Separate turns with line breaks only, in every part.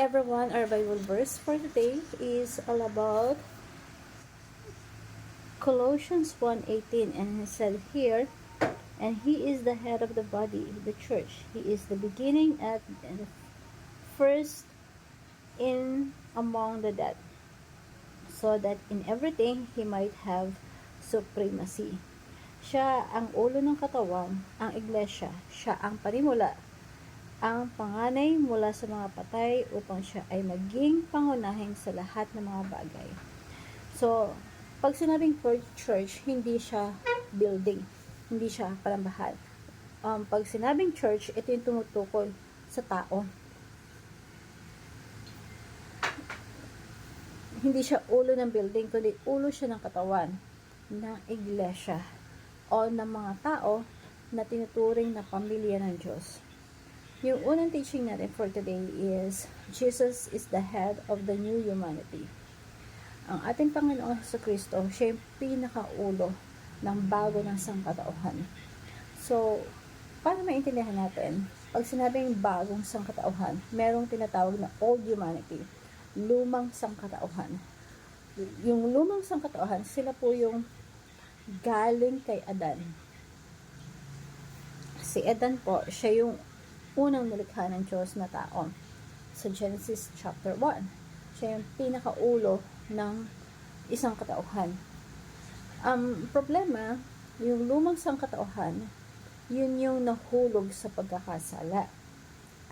everyone, our Bible verse for today is all about Colossians 1:18, and he said here, and he is the head of the body, the church. He is the beginning and the first in among the dead, so that in everything he might have supremacy. Siya ang ulo ng katawan, ang iglesia. Siya ang panimula, ang panganay mula sa mga patay upang siya ay maging pangunahin sa lahat ng mga bagay. So, pag sinabing church, hindi siya building. Hindi siya palambahan. Pag sinabing church, ito yung tumutukoy sa tao. Hindi siya ulo ng building, kundi ulo siya ng katawan ng iglesia o ng mga tao na tinuturing na pamilya ng Diyos. Yung unang teaching natin for today is Jesus is the head of the new humanity. Ang ating Panginoong Jesucristo, siya yung pinakaulo ng bago ng sangkatauhan. So, para maintindihan natin, pag sinabing bagong sangkatauhan, merong tinatawag na old humanity, lumang sangkatauhan. Yung lumang sangkatauhan, sila po yung galing kay Adan. Si Adan po, siya yung unang nilikha ng Diyos na tao. Sa Genesis chapter 1. Siya yung pinakaulo ng isang katauhan. Problema, yung lumang sangkatauhan, yun yung nahulog sa pagkakasala.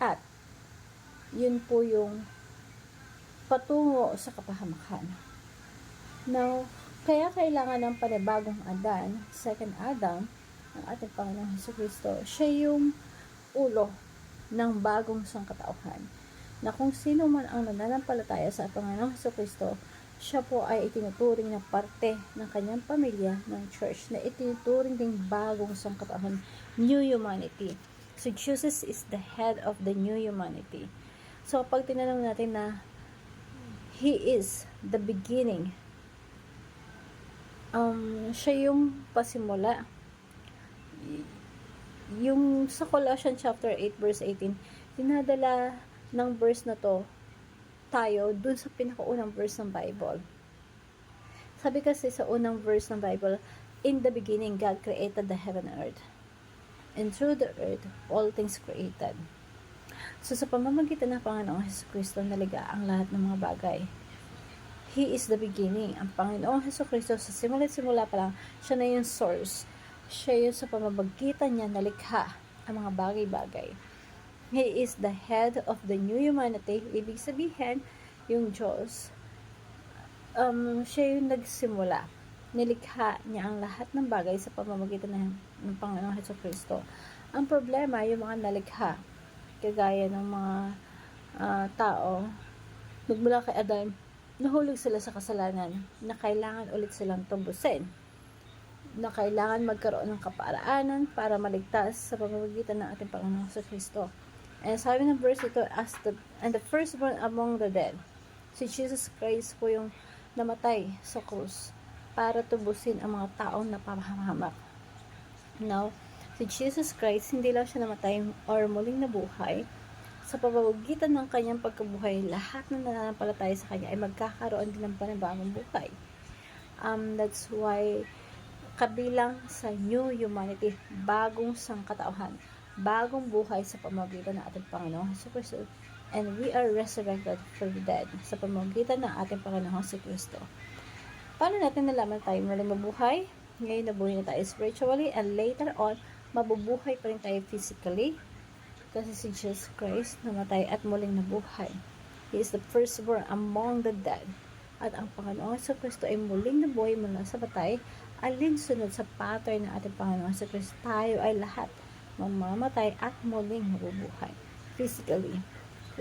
At, yun po yung patungo sa kapahamakan. Now, kaya kailangan ng panibagong Adan, second Adam, ang ating Panginoong Jesucristo, siya yung ulo ng bagong sangkatauhan, na kung sino man ang nananampalataya sa Panginoong Jesucristo, siya po ay itinuturing na parte ng kanyang pamilya ng church, na itinuturing ding bagong sangkatauhan, new humanity. So Jesus is the head of the new humanity. So pag tinanong natin na He is the beginning, siya yung pasimula. Yung sa Colossians chapter 8 verse 18, dinadala ng verse na to tayo dun sa pinakaunang verse ng Bible. Sabi kasi sa unang verse ng Bible, in the beginning God created the heaven and earth, and through the earth all things created. So sa pamamagitan ng Panginoong Jesucristo naliga ang lahat ng mga bagay. He is the beginning. Ang Panginoong Jesucristo sa simula pa lang, siya na yung source. Siya yung sa pamamagitan niya nalikha ang mga bagay-bagay. He is the head of the new humanity. Ibig sabihin, yung Diyos, siya yung nagsimula. Nilikha niya ang lahat ng bagay sa pamamagitan ng Panginoong Jesucristo. Ang problema, yung mga nalikha, kagaya ng mga tao, nagmula kay Adan, nahulog sila sa kasalanan na kailangan ulit silang tubusin, na kailangan magkaroon ng kaparaanan para maligtas sa pamamagitan ng ating Panginoong Jesucristo. And sabi ng verse ito, and the firstborn among the dead, si Jesus Christ po yung namatay sa krus para tubusin ang mga taong napapahamak. Now, si Jesus Christ, hindi lang siya namatay or muling nabuhay. Sa pamamagitan ng kanyang pagkabuhay, lahat ng nananampalataya sa kanya ay magkakaroon din ng panibagong buhay. That's why kabilang sa new humanity, bagong sangkatauhan, bagong buhay sa pamamagitan ng ating Panginoong Jesucristo, and we are resurrected from the dead sa pamamagitan ng ating Panginoong Jesucristo. Paano natin nalaman tayo muling mabuhay? Ngayon nabuhay na tayo spiritually, and later on, mabubuhay pa rin tayo physically, kasi si Jesus Christ namatay at muling nabuhay. He is the firstborn among the dead. At ang Panginoong Jesucristo ay muling nabuhay mula sa patay, alinsunod sa pattern ng ating Panginoong Jesucristo. Tayo ay lahat mamamatay at muling mabubuhay. Physically,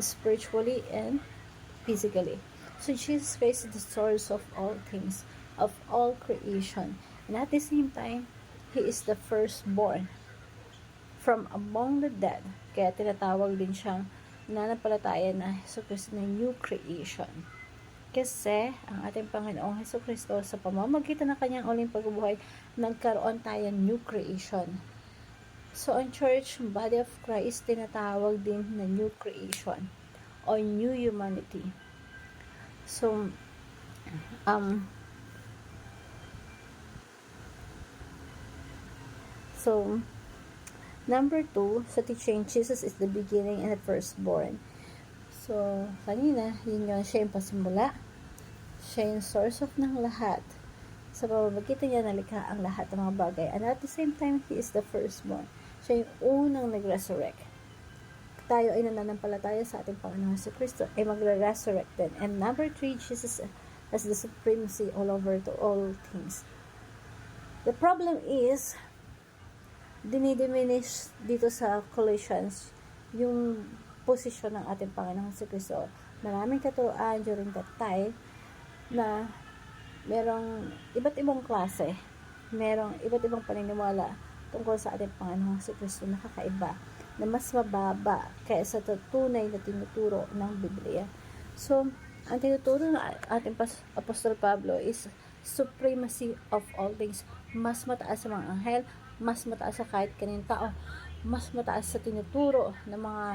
spiritually, and physically. So Jesus Christ is the source of all things, of all creation. And at the same time, He is the firstborn from among the dead. Kaya tinatawag din siyang nananampalataya na Jesucristo na new creation. Kasi ang ating Panginoong Jesucristo sa pamamagitan ng kanyang uling pagbubuhay, nagkaroon tayo new creation. So ang church, body of Christ, tinatawag din na new creation. or new humanity. So, um, so, number 2, sa teaching, Jesus is the beginning and the firstborn. So, kanina, yun yun, siya yung pasimula. Siya yung source of ng lahat. Sa pamamagitan niya nalikha ang lahat ng mga bagay. And at the same time, He is the firstborn. Siya yung unang nag-resurrect. Tayo ay nananampalataya sa ating Panginoon si Kristo ay magre-resurrect din. And number 3, Jesus has the supremacy all over to all things. The problem is, dinidiminish dito sa Colossians yung posisyon ng ating Panginoon si Kristo. Maraming katuroan during that time na merong iba't ibang klase, merong iba't ibang paniniwala tungkol sa ating Panginoon si Kristo na kakaiba, na mas mababa kaysa sa tunay na tinuturo ng Biblia. So, ang tinuturo ng ating Apostol Pablo is supremacy of all things. Mas mataas sa mga anghel, mas mataas sa kahit kaninong tao, mas mataas sa tinuturo ng mga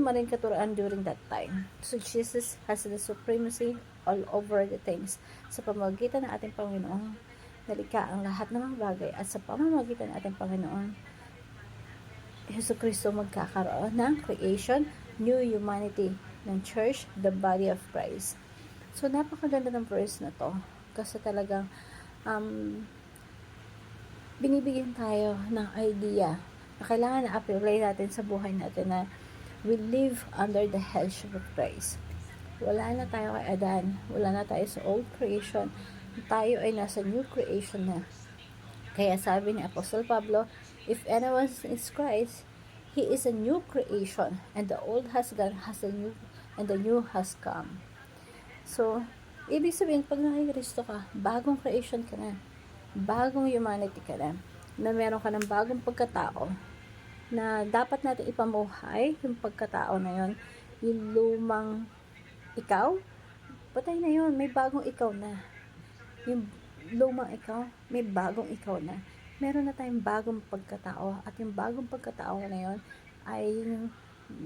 maring katuroan during that time. So, Jesus has the supremacy all over the things. Sa pamamagitan ng ating Panginoon, nalikha ang lahat ng mga bagay, at sa pamamagitan ng ating Panginoon, Yesu Kristo, magkakaroon ng creation, new humanity ng church, the body of Christ. So, napakaganda ng verse na to. Kasi talagang binibigyan tayo ng idea na kailangan na apply natin sa buhay natin na we live under the headship of Christ. Wala na tayo kay Adan. Wala na tayo sa old creation. Tayo ay nasa new creation na. Kaya sabi ni Apostle Pablo, if anyone is Christ, he is a new creation, and the old has gone, and the new has come. So, ibig sabihin, pag nakikristo ka, bagong creation ka na, bagong humanity ka na meron ka ng bagong pagkatao, na dapat natin ipamuhay yung pagkatao na yon. Yung lumang ikaw, patay na yon, may bagong ikaw na. Yung lumang ikaw, may bagong ikaw na. Meron na tayong bagong pagkatao, at yung bagong pagkatao na yon ay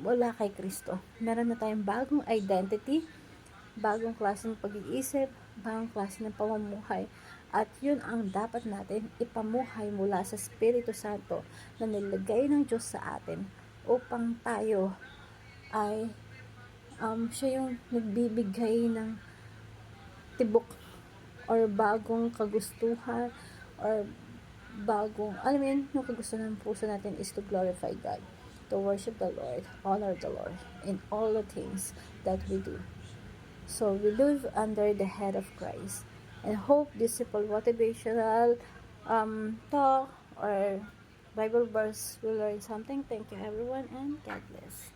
wala kay Kristo. Meron na tayong bagong identity, bagong klase ng pag-iisip, bagong klase ng pamumuhay, at yun ang dapat natin ipamuhay mula sa Espiritu Santo na nilagay ng Diyos sa atin upang tayo ay siya yung nagbibigay ng tibok or bagong kagustuhan or bagong, yung kagustuhan ng puso natin is to glorify God, to worship the Lord, honor the Lord in all the things that we do. So, we live under the head of Christ. And hope this simple motivational talk or Bible verse will learn something. Thank you everyone, and God bless.